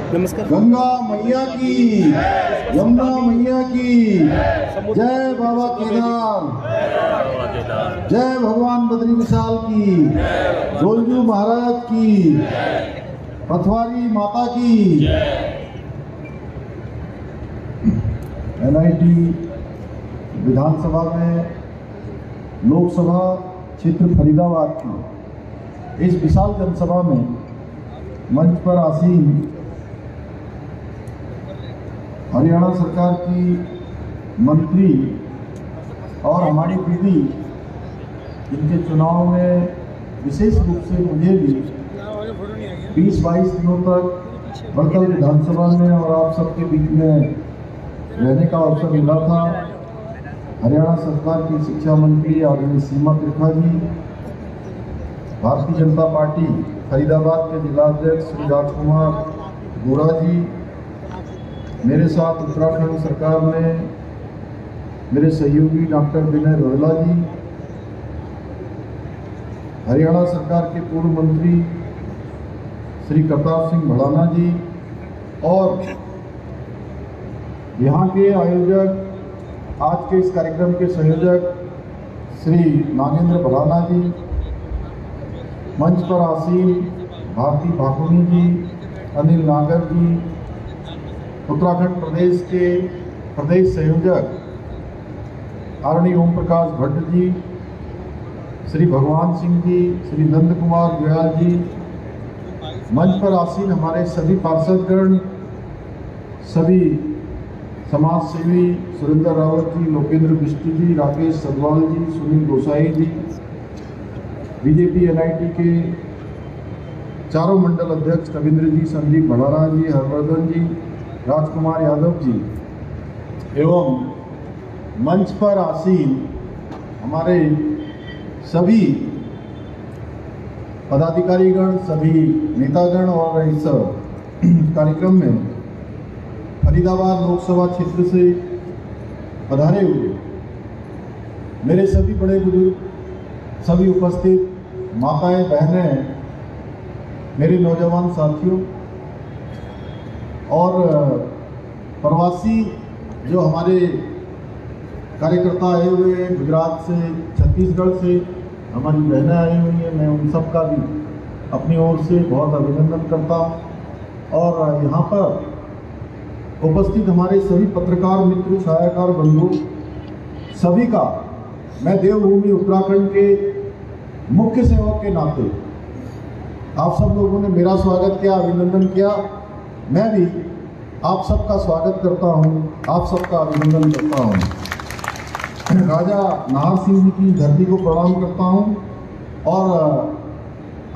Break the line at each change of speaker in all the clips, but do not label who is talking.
नमस्कार।
गंगा मैया की, यमुना मैया की जय, बाबा केदार, जय भगवान बद्री विशाल की, गोलजू महाराज की, पथवारी माता की। एनआईटी विधानसभा में लोकसभा क्षेत्र फरीदाबाद की इस विशाल जनसभा में मंच पर आसीन हरियाणा सरकार की मंत्री और हमारी दीदी, इनके चुनाव में विशेष रूप से मुझे भी 20-22 दिनों तक बड़कल विधानसभा में और आप सबके बीच में रहने का अवसर मिला था। हरियाणा सरकार की शिक्षा मंत्री आदरणीय सीमा त्रिखा जी, भारतीय जनता पार्टी फरीदाबाद के जिला अध्यक्ष श्री राजकुमार गोरा जी, मेरे साथ उत्तराखंड सरकार में मेरे सहयोगी डॉक्टर विनय रोहला जी, हरियाणा सरकार के पूर्व मंत्री श्री करतार सिंह भड़ाना जी और यहाँ के आयोजक, आज के इस कार्यक्रम के संयोजक श्री नागेंद्र भड़ाना जी, मंच पर आसीन भारती भाकुनी जी, अनिल नागर जी, उत्तराखंड प्रदेश के प्रदेश संयोजक आदरणीय ओम प्रकाश भट्ट जी, श्री भगवान सिंह जी, श्री नंद कुमार गोयल जी, मंच पर आसीन हमारे सभी पार्षदगण, सभी समाज सेवी सुरेंद्र रावत जी, लोकेंद्र बिष्ट जी, राकेश सदवाल जी, सुनील गोसाई जी, बीजेपी एनआईटी के चारों मंडल अध्यक्ष रविंद्र जी, संदीप भड़ाना जी, हरवर्धन जी, राजकुमार यादव जी एवं मंच पर आसीन हमारे सभी पदाधिकारीगण, सभी नेतागण और इस कार्यक्रम में फरीदाबाद लोकसभा क्षेत्र से पधारे हुए मेरे सभी बड़े बुजुर्ग, सभी उपस्थित माताएं, बहनें, मेरे नौजवान साथियों और प्रवासी जो हमारे कार्यकर्ता आए हुए हैं गुजरात से, छत्तीसगढ़ से हमारी बहनें आई हुई हैं, मैं उन सब का भी अपनी ओर से बहुत अभिनंदन करता हूँ। और यहाँ पर उपस्थित हमारे सभी पत्रकार मित्र, छायाकार बंधु, सभी का मैं देवभूमि उत्तराखंड के मुख्य सेवक के नाते, आप सब लोगों ने मेरा स्वागत किया, अभिनंदन किया, मैं भी आप सबका स्वागत करता हूं, आप सबका अभिनंदन करता हूं। राजा नाहर सिंह जी की धरती को प्रणाम करता हूं और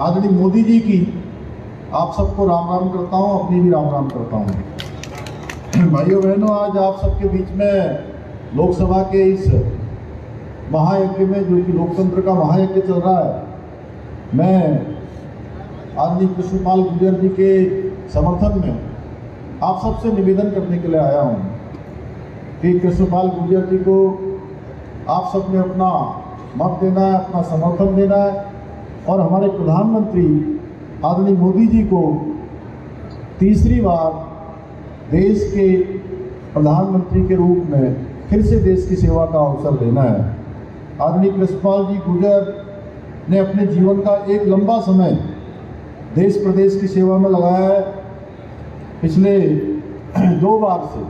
आदरणीय मोदी जी की आप सबको राम राम करता हूं, अपनी भी राम राम करता हूं। भाइयों बहनों, आज आप सबके बीच में लोकसभा के इस महायज्ञ में, जो कि लोकतंत्र का महायज्ञ चल रहा है, मैं आदरणीय कृष्णपाल गुर्जर जी के समर्थन में आप सबसे निवेदन करने के लिए आया हूं कि कृष्णपाल गुर्जर जी को आप सब ने अपना मत देना है, अपना समर्थन देना है और हमारे प्रधानमंत्री आदरणीय मोदी जी को तीसरी बार देश के प्रधानमंत्री के रूप में फिर से देश की सेवा का अवसर देना है। आदरणीय कृष्णपाल जी गुर्जर ने अपने जीवन का एक लंबा समय देश प्रदेश की सेवा में लगाया है। पिछले 2 बार से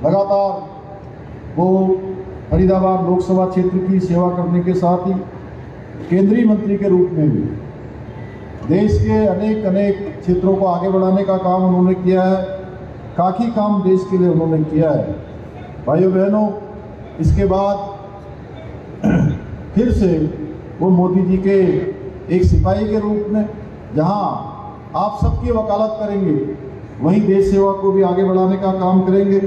लगातार वो फरीदाबाद लोकसभा क्षेत्र की सेवा करने के साथ ही केंद्रीय मंत्री के रूप में भी देश के अनेक क्षेत्रों को आगे बढ़ाने का काम उन्होंने किया है। काफ़ी काम देश के लिए उन्होंने किया है। भाइयों बहनों, इसके बाद फिर से वो मोदी जी के एक सिपाही के रूप में जहां आप सबकी वकालत करेंगे, वहीं देश सेवा को भी आगे बढ़ाने का काम करेंगे।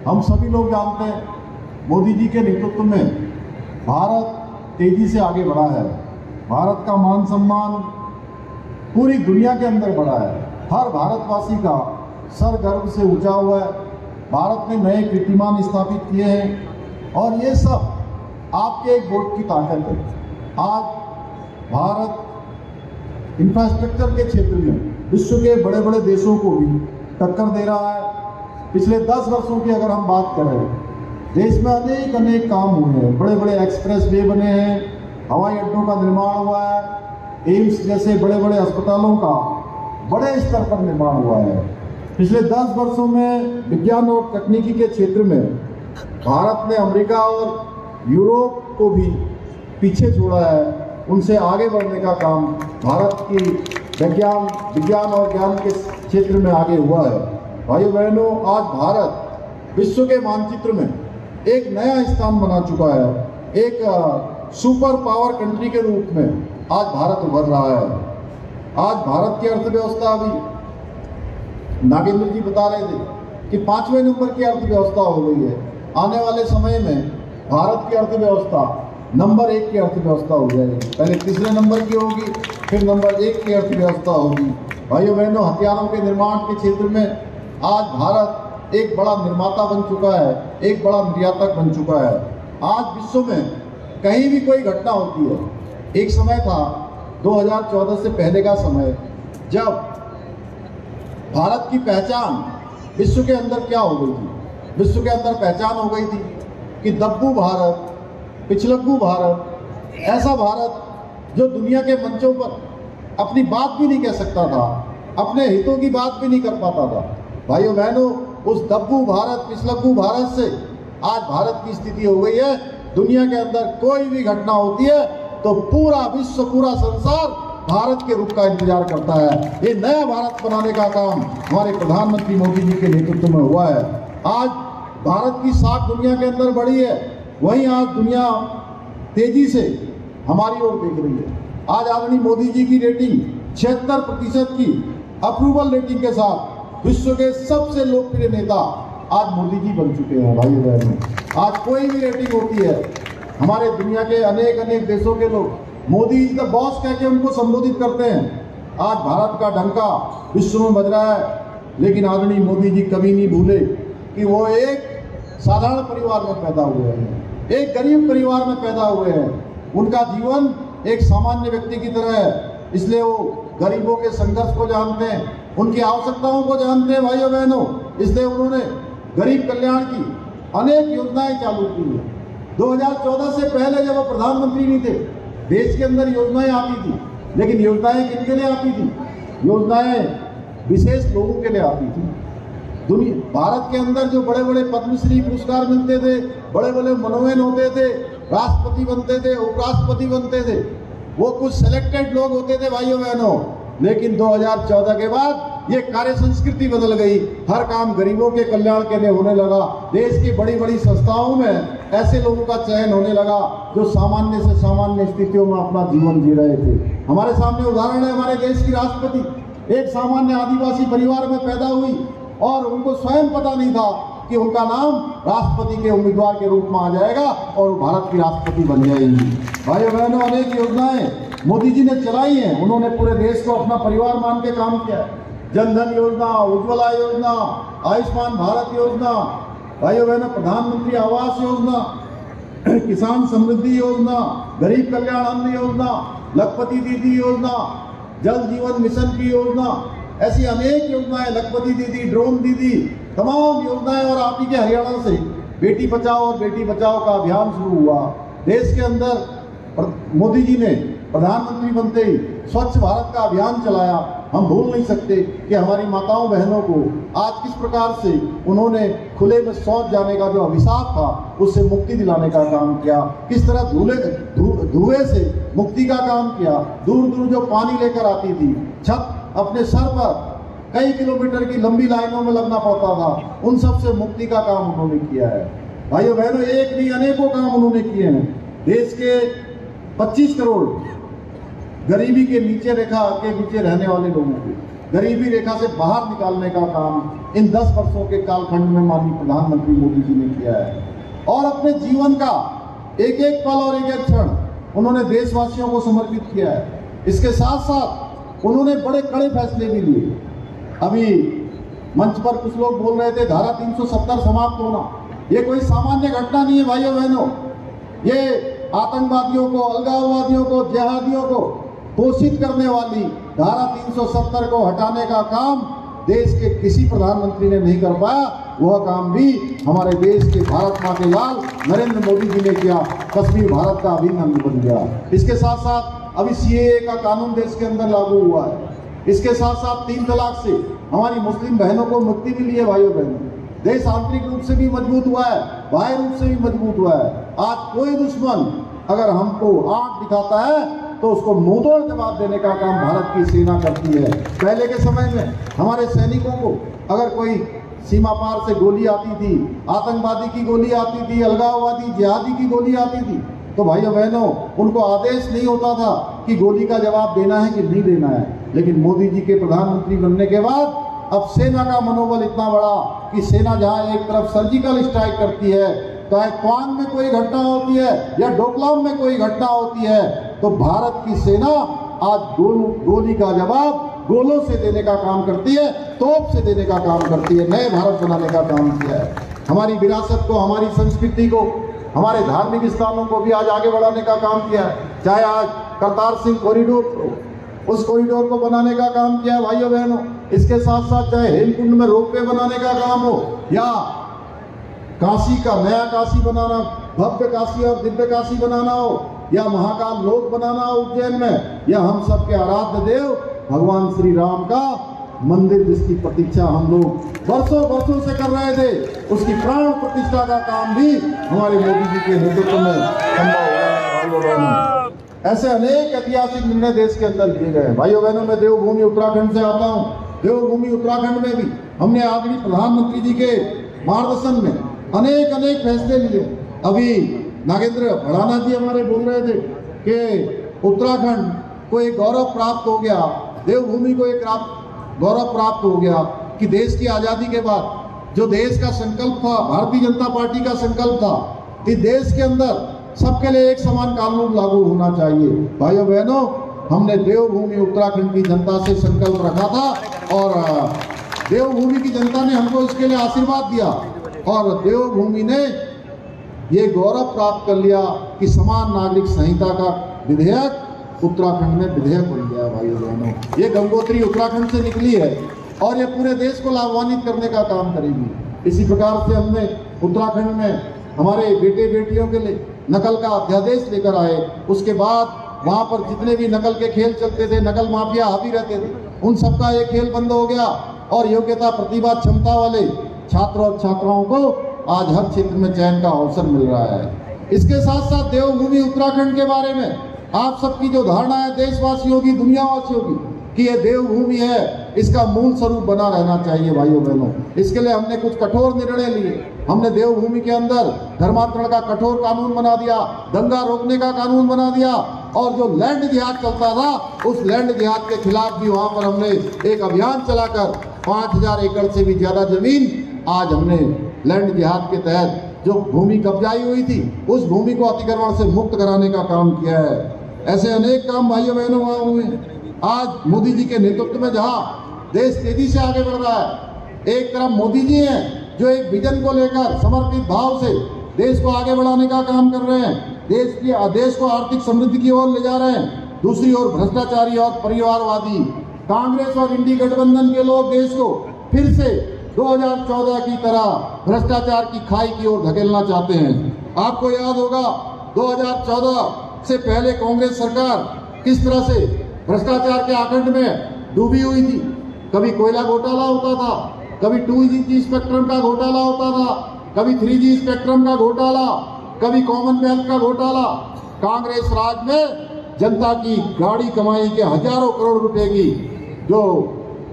हम सभी लोग जानते हैं मोदी जी के नेतृत्व में भारत तेजी से आगे बढ़ा है। भारत का मान सम्मान पूरी दुनिया के अंदर बढ़ा है। हर भारतवासी का सर गर्व से ऊंचा हुआ है। भारत ने नए कीर्तिमान स्थापित किए हैं और ये सब आपके एक वोट की ताकत है। आज भारत इंफ्रास्ट्रक्चर के क्षेत्र में विश्व के बड़े बड़े देशों को भी टक्कर दे रहा है। पिछले 10 वर्षों की अगर हम बात करें, देश में अनेक काम हुए हैं। बड़े बड़े एक्सप्रेस वे बने हैं, हवाई अड्डों का निर्माण हुआ है, एम्स जैसे बड़े बड़े अस्पतालों का बड़े स्तर पर निर्माण हुआ है। पिछले 10 वर्षों में विज्ञान और तकनीकी के क्षेत्र में भारत ने अमेरिका और यूरोप को भी पीछे छोड़ा है। उनसे आगे बढ़ने का काम भारत की विज्ञान और ज्ञान के क्षेत्र में आगे हुआ है। भाइयों बहनों, आज भारत विश्व के मानचित्र में एक नया स्थान बना चुका है। एक सुपर पावर कंट्री के रूप में आज भारत उभर रहा है। आज भारत की अर्थव्यवस्था, अभी नागेंद्र जी बता रहे थे कि 5वें नंबर की अर्थव्यवस्था हो गई है। आने वाले समय में भारत की अर्थव्यवस्था नंबर 1 की अर्थव्यवस्था हो जाएगी। पहले तीसरे नंबर की होगी, फिर नंबर 1 की अर्थव्यवस्था होगी। भाइयों बहनों, हथियारों के निर्माण के क्षेत्र में आज भारत एक बड़ा निर्माता बन चुका है, एक बड़ा निर्यातक बन चुका है। आज विश्व में कहीं भी कोई घटना होती है, एक समय था 2014 से पहले का समय, जब भारत की पहचान विश्व के अंदर क्या हो गई थी? विश्व के अंदर पहचान हो गई थी कि दब्बू भारत, पिछलग्गू भारत, ऐसा भारत जो दुनिया के मंचों पर अपनी बात भी नहीं कह सकता था, अपने हितों की बात भी नहीं कर पाता था। भाइयों बहनों, उस दब्बू भारत, पिछलग्गू भारत से आज भारत की स्थिति हो गई है, दुनिया के अंदर कोई भी घटना होती है तो पूरा विश्व, पूरा संसार भारत के रूप का इंतजार करता है। ये नया भारत बनाने का काम हमारे प्रधानमंत्री मोदी जी के नेतृत्व में हुआ है। आज भारत की साख दुनिया के अंदर बढ़ी है, वहीं आज दुनिया तेजी से हमारी ओर देख रही है। आज आदरणीय मोदी जी की रेटिंग 76% की अप्रूवल रेटिंग के साथ विश्व के सबसे लोकप्रिय नेता आज मोदी जी बन चुके हैं। भाइयों बहनों, आज कोई भी रेटिंग होती है, हमारे दुनिया के अनेक देशों के लोग मोदी इज द बॉस कह के उनको संबोधित करते हैं। आज भारत का डंका विश्व में बज रहा है, लेकिन आदरणीय मोदी जी कभी नहीं भूले कि वो एक साधारण परिवार में पैदा हुए हैं, एक गरीब परिवार में पैदा हुए हैं। उनका जीवन एक सामान्य व्यक्ति की तरह है, इसलिए वो गरीबों के संघर्ष को जानते हैं, उनकी आवश्यकताओं को जानते हैं। भाइयों बहनों, इसलिए उन्होंने गरीब कल्याण की अनेक योजनाएं चालू की हैं। 2014 से पहले जब वो प्रधानमंत्री नहीं थे, देश के अंदर योजनाएं आती थी, लेकिन योजनाएं किनके लिए आती थी? योजनाएं विशेष लोगों के लिए आती थी। भारत के अंदर जो बड़े बड़े पद्मश्री पुरस्कार मिलते थे, बड़े बड़े मनोनयन होते थे, राष्ट्रपति बनते थे, उपराष्ट्रपति बनते थे, वो कुछ सिलेक्टेड लोग होते थे। भाइयों बहनों, लेकिन 2014 के बाद ये कार्य संस्कृति बदल गई। हर काम गरीबों के कल्याण के लिए होने लगा। देश की बड़ी बड़ी संस्थाओं में ऐसे लोगों का चयन होने लगा जो सामान्य से सामान्य स्थितियों में अपना जीवन जी रहे थे। हमारे सामने उदाहरण है, हमारे देश की राष्ट्रपति एक सामान्य आदिवासी परिवार में पैदा हुई और उनको स्वयं पता नहीं था कि उनका नाम राष्ट्रपति के उम्मीदवार के रूप में आ जाएगा और वो भारत की राष्ट्रपति बन जाएंगी। भाइयों बहनों, अनेक योजनाएं मोदी जी ने चलाई हैं। उन्होंने पूरे देश को अपना परिवार मान के काम किया। जनधन योजना, उज्ज्वला योजना, आयुष्मान भारत योजना, भाइयों बहनों प्रधानमंत्री आवास योजना, किसान समृद्धि योजना, गरीब कल्याण अन्न योजना, लखपति दीदी योजना, जल जीवन मिशन की योजना, ऐसी अनेक योजनाएं, लखपति दीदी, ड्रोन दीदी, तमाम योजनाएं। और आप ही के हरियाणा से बेटी बचाओ और बेटी बचाओ का अभियान शुरू हुआ। देश के अंदर मोदी जी ने प्रधानमंत्री बनते ही स्वच्छ भारत का अभियान चलाया। हम भूल नहीं सकते कि हमारी माताओं बहनों को आज किस प्रकार से उन्होंने खुले में शौच जाने का जो अभिशाप था उससे मुक्ति दिलाने का काम किया, किस तरह धुएं से मुक्ति का काम किया। दूर दूर जो पानी लेकर आती थी, छत अपने सर पर कई किलोमीटर की लंबी लाइनों में लगना पड़ता था, उन सब से मुक्ति का काम उन्होंने किया है। भाइयों बहनों, एक नहीं अनेकों काम उन्होंने किए हैं। देश के 25 करोड़ गरीबी के नीचे रेखा के नीचे रहने वाले लोगों को गरीबी रेखा से बाहर निकालने का काम इन 10 वर्षों के कालखंड में माननीय प्रधानमंत्री मोदी जी ने किया है। और अपने जीवन का एक एक पल और एक एक क्षण उन्होंने देशवासियों को समर्पित किया है। इसके साथ साथ उन्होंने बड़े कड़े फैसले भी लिए। अभी मंच पर कुछ लोग बोल रहे थे धारा 370 समाप्त होना, ये कोई सामान्य घटना नहीं है। भाइयों बहनों, ये आतंकवादियों को, अलगाववादियों को, जिहादियों को पोषित करने वाली धारा 370 को हटाने का काम देश के किसी प्रधानमंत्री ने नहीं कर पाया, वह काम भी हमारे देश के भारत माँ के लाल नरेंद्र मोदी जी ने किया। कश्मीर भारत का अभिन्न अंग बन गया। इसके साथ साथ अभी सीएए का कानून देश के अंदर लागू हुआ है। इसके साथ साथ 3 तलाक से हमारी मुस्लिम बहनों को मुक्ति मिली है। भाइयों बहनों, देश आंतरिक रूप से भी मजबूत हुआ है, बाह्य रूप से भी मजबूत हुआ है। आज कोई दुश्मन अगर हमको आंख दिखाता है तो उसको मुंहतोड़ जवाब देने का काम भारत की सेना करती है। पहले के समय में हमारे सैनिकों को अगर कोई सीमा पार से गोली आती थी, आतंकवादी की गोली आती थी, अलगाववादी जिहादी की गोली आती थी, तो भाइयों बहनों उनको आदेश नहीं होता था कि गोली का जवाब देना है कि नहीं देना है। लेकिन मोदी जी के प्रधानमंत्री बनने के बाद अब सेना का मनोबल इतना बड़ा कि सेना जहां एक तरफ सर्जिकल स्ट्राइक करती है, चाहे क्वांग में कोई घटना होती है या डोकलाम में कोई घटना होती है, तो भारत की सेना आज गोली का जवाब गोलों से देने का काम करती है, तोप से देने का काम करती है, नए भारत बनाने का काम किया है। हमारी विरासत को, हमारी संस्कृति को, हमारे धार्मिक स्थानों को भी आज आगे बढ़ाने का काम किया है। चाहे आज करतार सिंह कॉरिडोर, उस कॉरिडोर को बनाने का काम किया है भाइयों बहनों। इसके साथ साथ चाहे हेमकुंड में रोपवे बनाने का काम हो, या काशी का नया काशी बनाना, भव्य काशी और दिव्य काशी बनाना हो, या महाकाल लोक बनाना हो उज्जैन में, या हम सबके आराध्य देव भगवान श्री राम का मंदिर जिसकी प्रतीक्षा हम लोग वर्षों से कर रहे थे, उसकी प्राण प्रतिष्ठा का काम भी हमारे मोदी जी के नेतृत्व में संभव हुआ। ऐसे अनेक ऐतिहासिक निर्णय देश के अंदर लिए गए। भाइयों बहनों, मैं देवभूमि उत्तराखंड से आता हूँ। देवभूमि उत्तराखंड में भी हमने आदरणीय प्रधानमंत्री जी के मार्गदर्शन में अनेक फैसले लिए। अभी नागेंद्र भड़ाना जी हमारे बोल रहे थे कि उत्तराखंड को एक गौरव प्राप्त हो गया, देवभूमि को एक गौरव प्राप्त हो गया कि देश की आज़ादी के बाद जो देश का संकल्प था, भारतीय जनता पार्टी का संकल्प था कि देश के अंदर सबके लिए एक समान कानून लागू होना चाहिए। भाइयों बहनों, हमने देवभूमि उत्तराखंड की जनता से संकल्प रखा था और देवभूमि की जनता ने हमको इसके लिए आशीर्वाद दिया और देवभूमि ने ये गौरव प्राप्त कर लिया कि समान नागरिक संहिता का विधेयक उत्तराखंड में विधेयक बन गया। भाइयों बहनों, ये गंगोत्री उत्तराखंड से निकली है और ये पूरे देश को लाभान्वित करने का काम करेगी। इसी प्रकार से हमने उत्तराखंड में हमारे बेटे बेटियों के लिए नकल का अध्यादेश लेकर आए। उसके बाद वहाँ पर जितने भी नकल के खेल चलते थे, नकल माफिया हावी रहते थे, उन सबका ये खेल बंद हो गया और योग्यता, प्रतिभा, क्षमता वाले छात्र और छात्राओं को आज हर क्षेत्र में चयन का अवसर मिल रहा है। इसके साथ साथ देवभूमि उत्तराखंड के बारे में आप सबकी जो धारणा है देशवासियों की, दुनियावासियों की, कि ये देवभूमि है, इसका मूल स्वरूप बना रहना चाहिए। भाइयों बहनों, इसके लिए हमने कुछ कठोर निर्णय लिए। हमने देवभूमि के अंदर धर्मांतरण का कठोर कानून बना दिया, दंगा रोकने का कानून बना दिया और जो लैंड जिहाद चलता था उस लैंड जिहाद के खिलाफ भी वहां पर हमने एक अभियान चलाकर 5000 एकड़ से भी ज्यादा जमीन आज हमने लैंड जिहाद के तहत जो भूमि कब्जाई हुई थी उस भूमि को अतिक्रमण से मुक्त कराने का काम किया है। ऐसे अनेक काम भाइयों बहनों वहां हुए। आज मोदी जी के नेतृत्व में जहां देश तेजी से आगे बढ़ रहा है, एक तरफ मोदी जी हैं जो एक विजन को लेकर समर्पित भाव से देश को आगे बढ़ाने का काम कर रहे हैं, देश को आर्थिक समृद्धि की ओर ले जा रहे हैं। दूसरी ओर भ्रष्टाचारी और परिवारवादी कांग्रेस और इंडी गठबंधन के लोग देश को फिर से 2014 की तरह भ्रष्टाचार की खाई की ओर धकेलना चाहते हैं। आपको याद होगा 2014 से पहले कांग्रेस सरकार किस तरह से भ्रष्टाचार के आकंड में डूबी हुई थी। कभी कोयला घोटाला होता था, कभी 2G स्पेक्ट्रम का घोटाला होता था, कभी 3G स्पेक्ट्रम का घोटाला, कभी कॉमनवेल्थ का घोटाला। कांग्रेस राज में जनता की गाड़ी कमाई के हजारों करोड़ रुपए की जो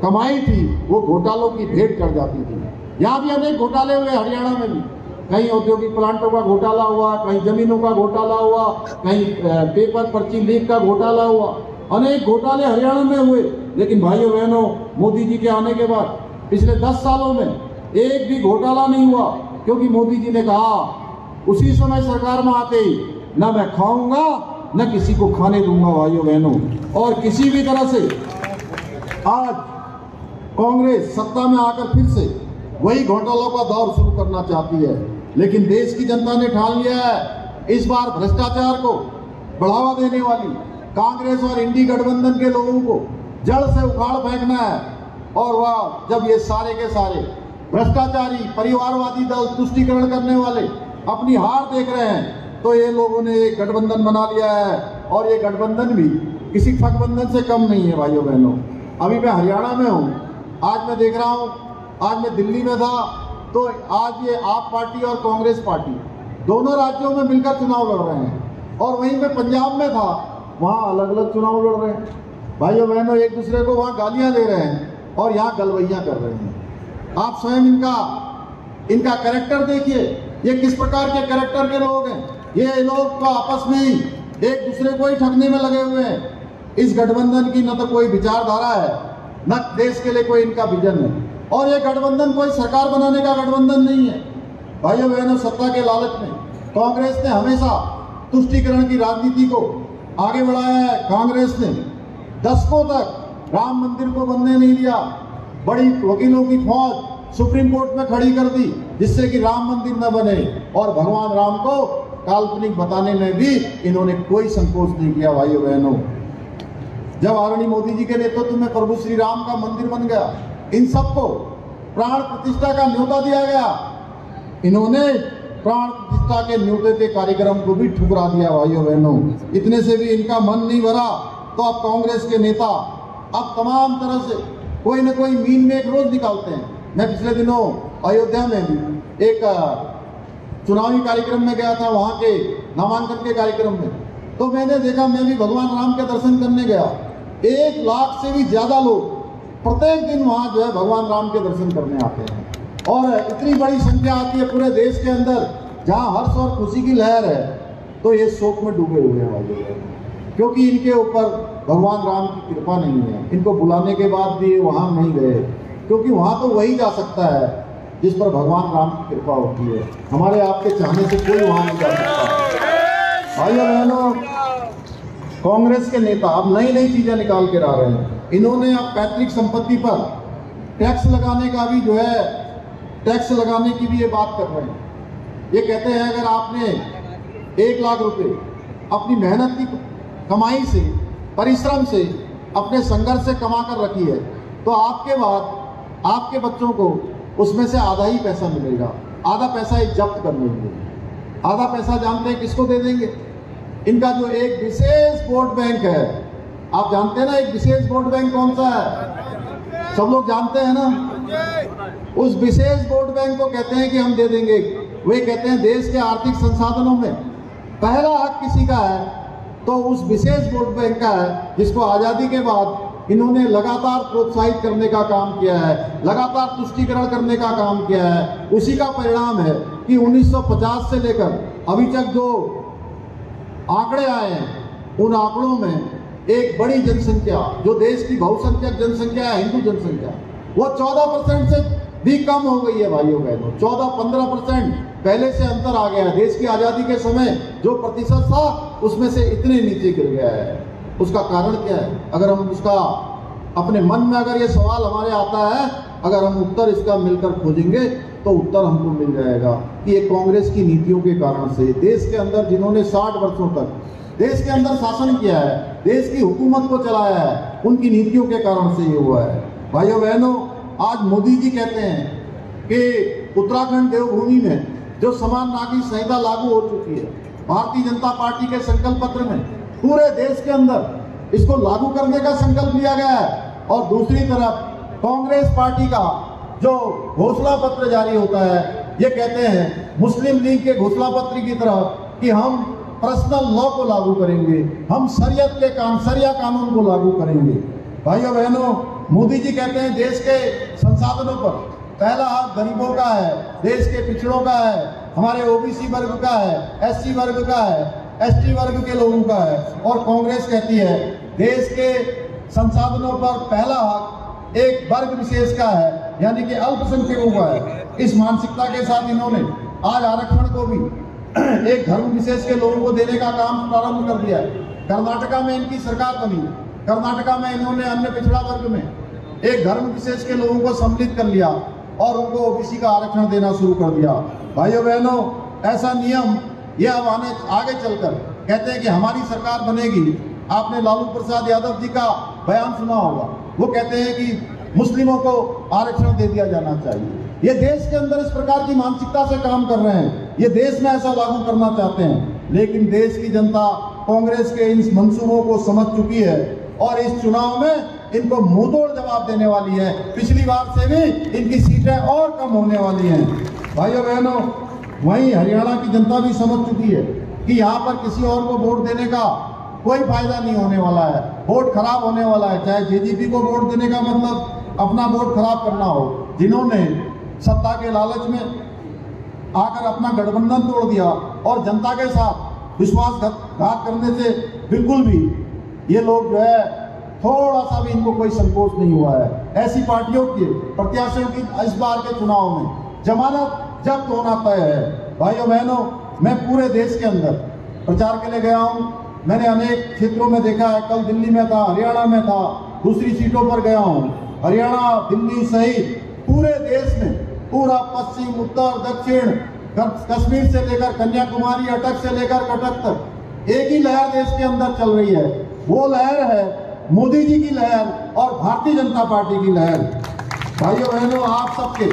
कमाई थी वो घोटालों की भेंट कर जाती थी। यहाँ भी अनेक घोटाले हुए, हरियाणा में भी कहीं औद्योगिक प्लांटों का घोटाला हुआ, कहीं जमीनों का घोटाला हुआ, कहीं पेपर पर्ची लीक का घोटाला हुआ। अनेक घोटाले हरियाणा में हुए। लेकिन भाइयों बहनों, मोदी जी के आने के बाद पिछले 10 सालों में एक भी घोटाला नहीं हुआ, क्योंकि मोदी जी ने कहा उसी समय सरकार में आते ही न मैं खाऊंगा न किसी को खाने दूंगा। भाइयों बहनों, और किसी भी तरह से आज कांग्रेस सत्ता में आकर फिर से वही घोटालों का दौर शुरू करना चाहती है। लेकिन देश की जनता ने ठान लिया है इस बार भ्रष्टाचार को बढ़ावा देने वाली कांग्रेस और इंडी गठबंधन के लोगों को जड़ से उखाड़ फेंकना है। और वह जब ये सारे के सारे भ्रष्टाचारी परिवारवादी दल तुष्टीकरण करने वाले अपनी हार देख रहे हैं तो ये लोगों ने एक गठबंधन बना लिया है, और ये गठबंधन भी किसी ठगबंधन से कम नहीं है भाइयों बहनों। अभी मैं हरियाणा में हूँ, आज मैं देख रहा हूँ, आज मैं दिल्ली में था, तो आज ये आप पार्टी और कांग्रेस पार्टी दोनों राज्यों में मिलकर चुनाव लड़ रहे हैं, और वहीं मैं पंजाब में था, वहाँ अलग अलग चुनाव लड़ रहे हैं। भाइयों बहनों, एक दूसरे को वहाँ गालियाँ दे रहे हैं और यहाँ गलवैयाँ कर रहे हैं। आप स्वयं इनका कैरेक्टर देखिए, ये किस प्रकार के कैरेक्टर के लोग हैं। ये लोग तो आपस में ही एक दूसरे को ही ठगने में लगे हुए हैं। इस गठबंधन की न तो कोई विचारधारा है, न देश के लिए कोई इनका विजन है, और ये गठबंधन कोई सरकार बनाने का गठबंधन नहीं है। भाइयों बहनों, सत्ता के लालच में कांग्रेस ने हमेशा तुष्टीकरण की राजनीति को आगे बढ़ाया है। कांग्रेस ने दशकों तक राम मंदिर को बनने नहीं दिया, बड़ी वकीलों की फौज सुप्रीम कोर्ट में खड़ी कर दी जिससे कि राम मंदिर न बने, और भगवान राम को काल्पनिक बताने में भी इन्होंने कोई संकोच नहीं किया। भाइयों बहनों, जब आदरणीय मोदी जी के नेतृत्व में प्रभु श्री राम का मंदिर बन गया, इन सबको प्राण प्रतिष्ठा का न्योता दिया गया, इन्होंने प्राण प्रतिष्ठा के न्योते के कार्यक्रम को भी ठुकरा दिया। भाइयों बहनों, इतने से भी इनका मन नहीं भरा तो अब कांग्रेस के नेता अब तमाम तरह से कोई न कोई मीन में एक रोज निकालते हैं। मैं पिछले दिनों अयोध्या में भी एक चुनावी कार्यक्रम में गया था, वहाँ के नामांकन के कार्यक्रम में, तो मैंने देखा, मैं भी भगवान राम के दर्शन करने गया, 1 लाख से भी ज्यादा लोग प्रत्येक दिन वहाँ जो है भगवान राम के दर्शन करने आते हैं, और इतनी बड़ी संख्या आती है पूरे देश के अंदर जहाँ हर्ष और खुशी की लहर है, तो ये शोक में डूबे हुए हैं भाई, क्योंकि इनके ऊपर भगवान राम की कृपा नहीं है। इनको बुलाने के बाद भी वहाँ नहीं गए, क्योंकि वहाँ तो वही जा सकता है जिस पर भगवान राम की कृपा होती है। हमारे आपके चाहने से कोई वहाँ नहीं जा सकता। भाइयों बहनों, कांग्रेस के नेता अब नई नई चीजें निकाल के ला रहे हैं। इन्होंने अब पैतृक संपत्ति पर टैक्स लगाने का भी जो है, टैक्स लगाने की भी ये बात कर रहे हैं। ये कहते हैं अगर आपने 1 लाख रुपए अपनी मेहनत की कमाई से, परिश्रम से, अपने संघर्ष से कमा कर रखी है, तो आपके बाद आपके बच्चों को उसमें से आधा ही पैसा मिलेगा। आधा पैसा एक जब्त कर लेंगे, आधा पैसा जानते हैं किसको दे देंगे? इनका जो एक विशेष वोट बैंक है, आप जानते हैं ना एक विशेष वोट बैंक कौन सा है? सब लोग जानते हैं ना। उस विशेष वोट बैंक को कहते हैं कि हम दे देंगे। वे कहते हैं देश के आर्थिक संसाधनों में पहला हक किसी का है तो उस विशेष वोट बैंक का है, जिसको आज़ादी के बाद इन्होंने लगातार प्रोत्साहित करने का काम किया है, लगातार तुष्टीकरण करने का काम किया है। उसी का परिणाम है कि 1950 से लेकर अभी तक जो आंकड़े आए हैं, उन आंकड़ों में एक बड़ी जनसंख्या, जो देश की बहुसंख्यक जनसंख्या है, हिंदू जनसंख्या, वो 14% से भी कम हो गई है। भाइयों बहनों, 14-15% पहले से अंतर आ गया है। देश की आज़ादी के समय जो प्रतिशत था उसमें से इतने नीचे गिर गया है। उसका कारण क्या है? अगर हम उसका अपने मन में अगर ये सवाल हमारे आता है, अगर हम उत्तर इसका मिलकर खोजेंगे तो उत्तर हमको मिल जाएगा कि ये कांग्रेस की नीतियों के कारण से, देश के अंदर जिन्होंने 60 वर्षों तक देश के अंदर शासन किया है, देश की हुकूमत को चलाया है, उनकी नीतियों के कारण से ये हुआ है। भाइयों बहनों, आज मोदी जी कहते हैं कि उत्तराखंड देवभूमि में जो समान नागरिक संहिता लागू हो चुकी है, भारतीय जनता पार्टी के संकल्प पत्र में पूरे देश के अंदर इसको लागू करने का संकल्प लिया गया है, और दूसरी तरफ कांग्रेस पार्टी का जो घोषणा पत्र जारी होता है, ये कहते हैं मुस्लिम लीग के घोषणा पत्र की तरह कि हम पर्सनल लॉ को लागू करेंगे, हम शरिया कानून को लागू करेंगे। भाइयों बहनों, मोदी जी कहते हैं देश के संसाधनों पर पहला हक गरीबों का है, देश के पिछड़ों का है, हमारे ओबीसी वर्ग का है, एससी वर्ग का है, एसटी वर्ग के लोगों का है। और कांग्रेस कहती है देश के संसाधनों पर पहला हक एक वर्ग विशेष का है, यानी कि अल्पसंख्यकों का है। इस मानसिकता के साथ इन्होंने आज आरक्षण को भी एक धर्म विशेष के लोगों को देने का काम प्रारंभ कर दिया है। कर्नाटका में इनकी सरकार बनी, कर्नाटका में इन्होंने अन्य पिछड़ा वर्ग में एक धर्म विशेष के लोगों को सम्मिलित कर लिया और उनको ओबीसी का आरक्षण देना शुरू कर दिया। भाइयों बहनों, ऐसा नियम ये अब आगे चलकर कहते हैं कि हमारी सरकार बनेगी। आपने लालू प्रसाद यादव जी का बयान सुना होगा, वो कहते हैं कि मुस्लिमों को आरक्षण दे दिया जाना चाहिए। ये देश के अंदर इस प्रकार की मानसिकता से काम कर रहे हैं, ये देश में ऐसा लागू करना चाहते हैं, लेकिन देश की जनता कांग्रेस के इन मंसूबों को समझ चुकी है और इस चुनाव में इनको मुंहतोड़ जवाब देने वाली है। पिछली बार से भी इनकी सीटें और कम होने वाली हैं। भाइयों बहनों, वहीं हरियाणा की जनता भी समझ चुकी है कि यहाँ पर किसी और को वोट देने का कोई फायदा नहीं होने वाला है, वोट खराब होने वाला है। चाहे जेजेपी को वोट देने का मतलब अपना वोट खराब करना हो, जिन्होंने सत्ता के लालच में आकर अपना गठबंधन तोड़ दिया और जनता के साथ विश्वासघात करने से बिल्कुल भी ये लोग जो है थोड़ा सा भी इनको कोई संकोच नहीं हुआ है। ऐसी पार्टियों के प्रत्याशियों की इस बार के चुनाव में जमानत जब्त होना तय है। भाइयों बहनों, मैं पूरे देश के अंदर प्रचार के लिए गया हूँ। मैंने अनेक क्षेत्रों में देखा है, कल दिल्ली में था, हरियाणा में था, दूसरी सीटों पर गया हूँ। हरियाणा, दिल्ली सहित पूरे देश में, पूरा पश्चिम, उत्तर, दक्षिण, कश्मीर से लेकर कन्याकुमारी, अटक से लेकर कटक तक एक ही लहर देश के अंदर चल रही है। वो लहर है मोदी जी की लहर और भारतीय जनता पार्टी की लहर। भाइयों बहनों, आप सबके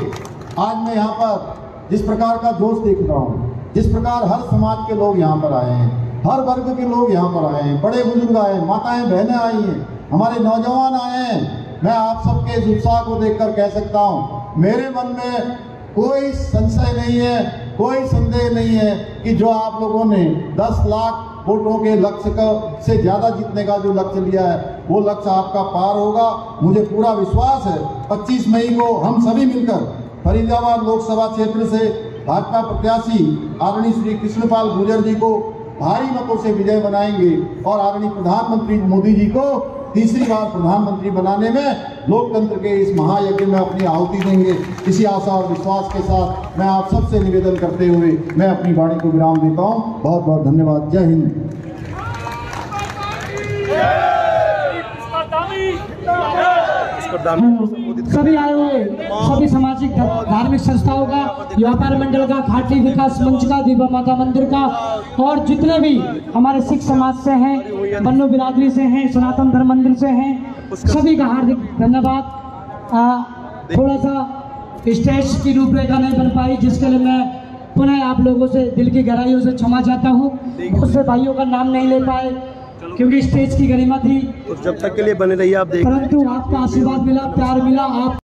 आज मैं यहाँ पर जिस प्रकार का जोश देख रहा हूँ, जिस प्रकार हर समाज के लोग यहाँ पर आए हैं, हर वर्ग के लोग यहाँ पर आए हैं, बड़े बुजुर्ग आए हैं, माताएं बहनें आई हैं, हमारे नौजवान आए हैं। मैं आप सबके इस उत्साह को देखकर कह सकता हूँ, मेरे मन में कोई संशय नहीं है, कोई संदेह नहीं है कि जो आप लोगों ने 10 लाख वोटों के लक्ष्य से ज्यादा जीतने का जो लक्ष्य लिया है, वो लक्ष्य आपका पार होगा। मुझे पूरा विश्वास है 25 मई को हम सभी मिलकर फरीदाबाद लोकसभा क्षेत्र से भाजपा प्रत्याशी आदरणीय श्री कृष्णपाल गुर्जर जी को भारी मतों से विजय बनाएंगे और आदरणीय प्रधानमंत्री मोदी जी को तीसरी बार प्रधानमंत्री बनाने में लोकतंत्र के इस महायज्ञ में अपनी आहुति देंगे। इसी आशा और विश्वास के साथ मैं आप सबसे निवेदन करते हुए मैं अपनी वाणी को विराम देता हूँ। बहुत बहुत धन्यवाद। जय हिंद।
सभी आए हुए सभी सामाजिक धार्मिक संस्थाओं का, व्यापार मंडल का, घाटी विकास मंच का, दीपा माता मंदिर का और जितने भी हमारे सिख समाज से हैं, बन्नू बिरादरी से हैं, सनातन धर्म मंदिर से हैं, सभी का हार्दिक धन्यवाद। थोड़ा सा स्टेज की रूपरेखा नहीं बन पाई, जिसके लिए मैं पुनः आप लोगों से दिल की गहराइयों से क्षमा चाहता हूँ। उससे भाइयों का नाम नहीं ले पाए क्योंकि स्टेज की गरिमा थी।
जब तक के लिए बने रहिए आप देख,
परंतु आपका आशीर्वाद मिला, प्यार मिला। आप